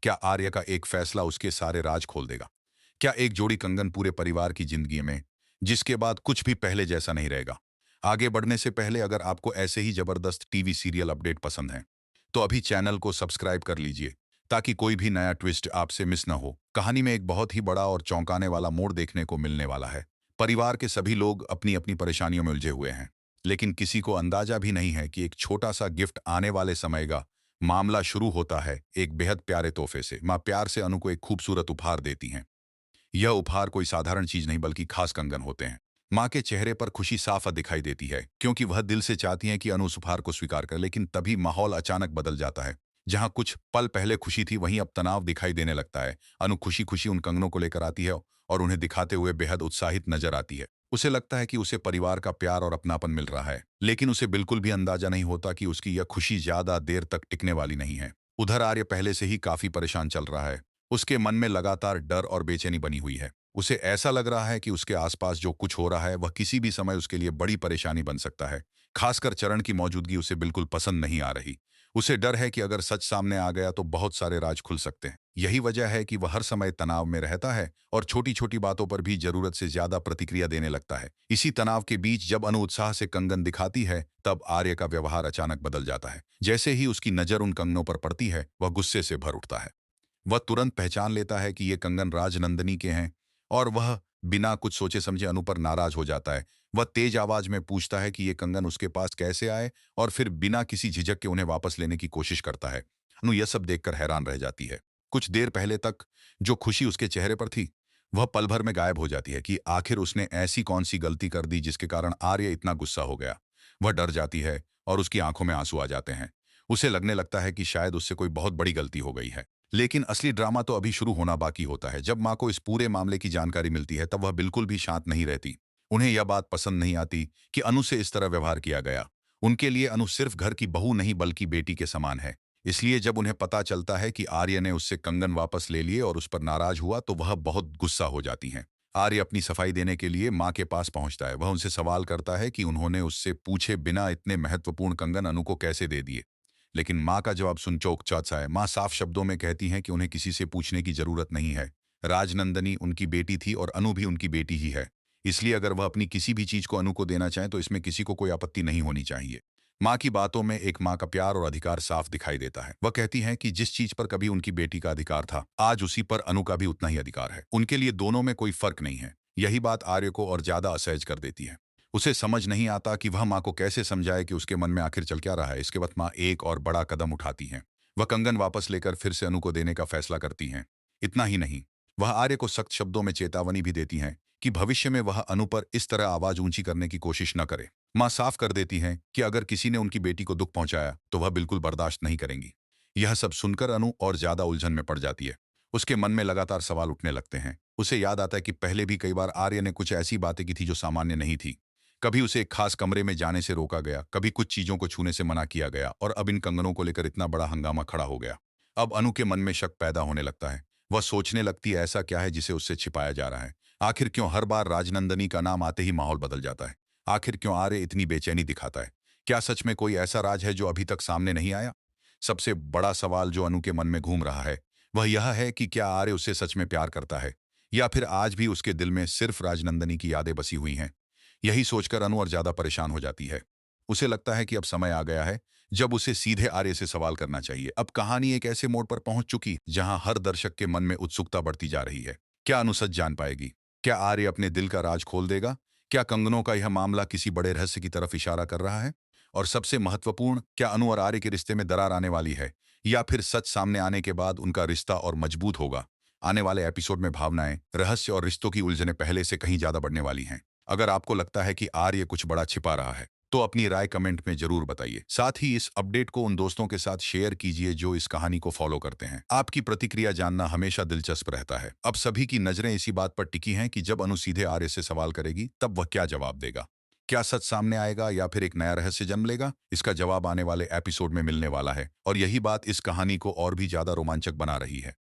क्या आर्य का एक फैसला उसके सारे राज खोल देगा? क्या एक जोड़ी कंगन पूरे परिवार की जिंदगी में, जिसके बाद कुछ भी पहले जैसा नहीं रहेगा? आगे बढ़ने से पहले अगर आपको ऐसे ही जबरदस्त टीवी सीरियल अपडेट पसंद हैं, तो अभी चैनल को सब्सक्राइब कर लीजिए ताकि कोई भी नया ट्विस्ट आपसे मिस ना हो। कहानी में एक बहुत ही बड़ा और चौंकाने वाला मोड़ देखने को मिलने वाला है। परिवार के सभी लोग अपनी अपनी परेशानियों में उलझे हुए हैं, लेकिन किसी को अंदाजा भी नहीं है कि एक छोटा सा गिफ्ट आने वाले समय का मामला शुरू होता है एक बेहद प्यारे तोहफे से। माँ प्यार से अनु को एक खूबसूरत उपहार देती हैं। यह उपहार कोई साधारण चीज नहीं बल्कि खास कंगन होते हैं। माँ के चेहरे पर खुशी साफ दिखाई देती है क्योंकि वह दिल से चाहती हैं कि अनु उस उपहार को स्वीकार करे, लेकिन तभी माहौल अचानक बदल जाता है। जहां कुछ पल पहले खुशी थी वहीं अब तनाव दिखाई देने लगता है। अनु खुशी खुशी उन कंगनों को लेकर आती है और उन्हें दिखाते हुए बेहद उत्साहित नजर आती है। उसे लगता है कि उसे परिवार का प्यार और अपनापन मिल रहा है, लेकिन उसे बिल्कुल भी अंदाजा नहीं होता कि उसकी यह खुशी ज्यादा देर तक टिकने वाली नहीं है। उधर आर्य पहले से ही काफी परेशान चल रहा है। उसके मन में लगातार डर और बेचैनी बनी हुई है। उसे ऐसा लग रहा है कि उसके आसपास जो कुछ हो रहा है वह किसी भी समय उसके लिए बड़ी परेशानी बन सकता है। खासकर चरण की मौजूदगी उसे बिल्कुल पसंद नहीं आ रही। उसे डर है कि अगर सच सामने आ गया तो बहुत सारे राज खुल सकते हैं। यही वजह है कि वह हर समय तनाव में रहता है और छोटी छोटी बातों पर भी जरूरत से ज्यादा प्रतिक्रिया देने लगता है। इसी तनाव के बीच जब अनु उत्साह से कंगन दिखाती है, तब आर्य का व्यवहार अचानक बदल जाता है। जैसे ही उसकी नजर उन कंगनों पर पड़ती है, वह गुस्से से भर उठता है। वह तुरंत पहचान लेता है कि ये कंगन राजनंदनी के हैं और वह बिना कुछ सोचे समझे अनु पर नाराज हो जाता है। वह तेज आवाज में पूछता है कि ये कंगन उसके पास कैसे आए और फिर बिना किसी झिझक के उन्हें वापस लेने की कोशिश करता है। अनु यह सब देखकर हैरान रह जाती है। कुछ देर पहले तक जो खुशी उसके चेहरे पर थी, वह पल भर में गायब हो जाती है कि आखिर उसने ऐसी कौन सी गलती कर दी जिसके कारण आर्य इतना गुस्सा हो गया। वह डर जाती है और उसकी आंखों में आंसू आ जाते हैं। उसे लगने लगता है कि शायद उससे कोई बहुत बड़ी गलती हो गई है। लेकिन असली ड्रामा तो अभी शुरू होना बाकी होता है। जब माँ को इस पूरे मामले की जानकारी मिलती है, तब वह बिल्कुल भी शांत नहीं रहती। उन्हें यह बात पसंद नहीं आती कि अनु से इस तरह व्यवहार किया गया। उनके लिए अनु सिर्फ घर की बहू नहीं बल्कि बेटी के समान है। इसलिए जब उन्हें पता चलता है कि आर्य ने उससे कंगन वापस ले लिए और उस पर नाराज हुआ, तो वह बहुत गुस्सा हो जाती हैं। आर्य अपनी सफाई देने के लिए माँ के पास पहुंचता है। वह उनसे सवाल करता है कि उन्होंने उससे पूछे बिना इतने महत्वपूर्ण कंगन अनु को कैसे दे दिए। लेकिन माँ का जवाब सुन चौंक जाता है। माँ साफ शब्दों में कहती हैं कि उन्हें किसी से पूछने की जरूरत नहीं है। राजनंदनी उनकी बेटी थी और अनु भी उनकी बेटी ही है। इसलिए अगर वह अपनी किसी भी चीज को अनु को देना चाहें तो इसमें किसी को कोई आपत्ति नहीं होनी चाहिए। माँ की बातों में एक माँ का प्यार और अधिकार साफ दिखाई देता है। वह कहती हैं कि जिस चीज पर कभी उनकी बेटी का अधिकार था, आज उसी पर अनु का भी उतना ही अधिकार है। उनके लिए दोनों में कोई फर्क नहीं है। यही बात आर्य को और ज्यादा असहज कर देती है। उसे समझ नहीं आता कि वह माँ को कैसे समझाए कि उसके मन में आखिर चल क्या रहा है। इसके बाद माँ एक और बड़ा कदम उठाती हैं। वह कंगन वापस लेकर फिर से अनु को देने का फैसला करती हैं। इतना ही नहीं, वह आर्य को सख्त शब्दों में चेतावनी भी देती हैं कि भविष्य में वह अनु पर इस तरह आवाज ऊंची करने की कोशिश न करे। माँ साफ कर देती हैं कि अगर किसी ने उनकी बेटी को दुख पहुंचाया तो वह बिल्कुल बर्दाश्त नहीं करेंगी। यह सब सुनकर अनु और ज्यादा उलझन में पड़ जाती है। उसके मन में लगातार सवाल उठने लगते हैं। उसे याद आता है कि पहले भी कई बार आर्य ने कुछ ऐसी बातें की थी जो सामान्य नहीं थी। कभी उसे एक खास कमरे में जाने से रोका गया, कभी कुछ चीजों को छूने से मना किया गया और अब इन कंगनों को लेकर इतना बड़ा हंगामा खड़ा हो गया। अब अनु के मन में शक पैदा होने लगता है। वह सोचने लगती है ऐसा क्या है जिसे उससे छिपाया जा रहा है। आखिर क्यों हर बार राजनंदनी का नाम आते ही माहौल बदल जाता है? आखिर क्यों आर्य इतनी बेचैनी दिखाता है? क्या सच में कोई ऐसा राज है जो अभी तक सामने नहीं आया? सबसे बड़ा सवाल जो अनु के मन में घूम रहा है वह यह है कि क्या आर्य उससे सच में प्यार करता है या फिर आज भी उसके दिल में सिर्फ राजनंदनी की यादें बसी हुई हैं। यही सोचकर अनु और ज्यादा परेशान हो जाती है। उसे लगता है कि अब समय आ गया है जब उसे सीधे आर्य से सवाल करना चाहिए। अब कहानी एक ऐसे मोड़ पर पहुंच चुकी जहां हर दर्शक के मन में उत्सुकता बढ़ती जा रही है। क्या अनु सच जान पाएगी? क्या आर्य अपने दिल का राज खोल देगा? क्या कंगनों का यह मामला किसी बड़े रहस्य की तरफ इशारा कर रहा है? और सबसे महत्वपूर्ण, क्या अनु और आर्य के रिश्ते में दरार आने वाली है या फिर सच सामने आने के बाद उनका रिश्ता और मजबूत होगा? आने वाले एपिसोड में भावनाएं, रहस्य और रिश्तों की उलझनें पहले से कहीं ज्यादा बढ़ने वाली हैं। अगर आपको लगता है कि आर्य कुछ बड़ा छिपा रहा है, तो अपनी राय कमेंट में जरूर बताइए। साथ ही इस अपडेट को उन दोस्तों के साथ शेयर कीजिए जो इस कहानी को फॉलो करते हैं। आपकी प्रतिक्रिया जानना हमेशा दिलचस्प रहता है। अब सभी की नजरें इसी बात पर टिकी हैं कि जब अनु सीधे आर्य से सवाल करेगी, तब वह क्या जवाब देगा। क्या सच सामने आएगा या फिर एक नया रहस्य जन्म लेगा? इसका जवाब आने वाले एपिसोड में मिलने वाला है और यही बात इस कहानी को और भी ज्यादा रोमांचक बना रही है।